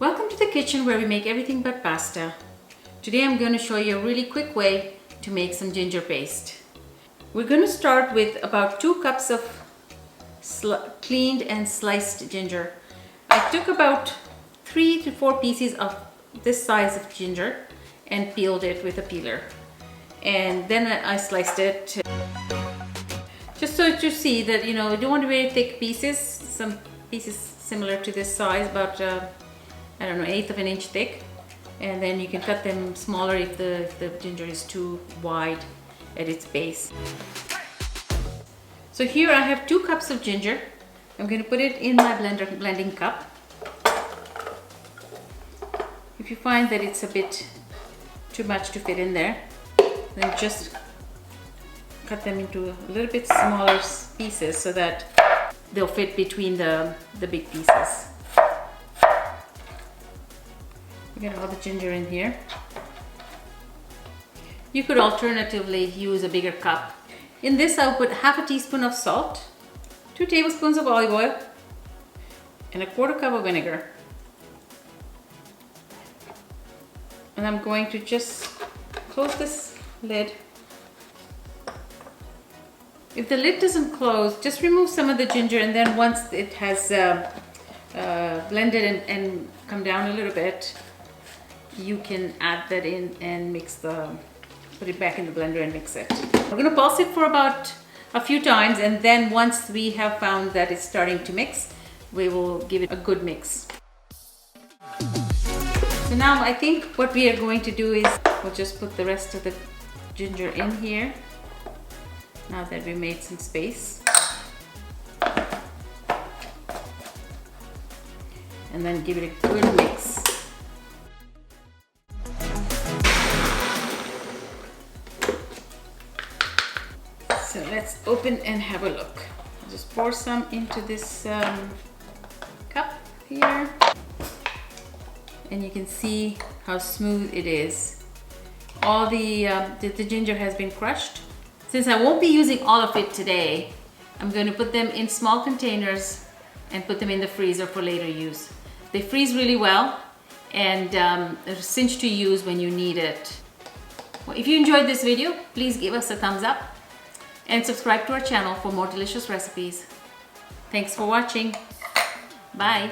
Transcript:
Welcome to the kitchen where we make everything but pasta. Today I'm going to show you a really quick way to make some ginger paste. We're going to start with about 2 cups of cleaned and sliced ginger. I took about 3 to 4 pieces of this size of ginger and peeled it with a peeler. And then I sliced it just so to see that, you don't want very thick pieces. Some pieces similar to this size, about I don't know, 1/8 of an inch thick. And then you can cut them smaller if the ginger is too wide at its base. So here I have 2 cups of ginger. I'm going to put it in my blending cup. If you find that it's a bit too much to fit in there, then just cut them into a little bit smaller pieces so that they'll fit between the big pieces. We got all the ginger in here. You could alternatively use a bigger cup. In this I'll put 1/2 teaspoon of salt, 2 tablespoons of olive oil, and 1/4 cup of vinegar. And I'm going to just close this lid. If the lid doesn't close, just remove some of the ginger, and then once it has blended and come down a little bit, you can add that in and put it back in the blender and mix it. We're going to pulse it for about a few times, and then once we have found that it's starting to mix, we will give it a good mix. So now I think what we are going to do is we'll just put the rest of the ginger in here, now that we made some space. And then give it a good mix. So let's open and have a look. I'll just pour some into this cup here. And you can see how smooth it is. All the ginger has been crushed. Since I won't be using all of it today, I'm going to put them in small containers and put them in the freezer for later use. They freeze really well and they're a cinch to use when you need it. Well, if you enjoyed this video, please give us a thumbs up and subscribe to our channel for more delicious recipes. Thanks for watching. Bye.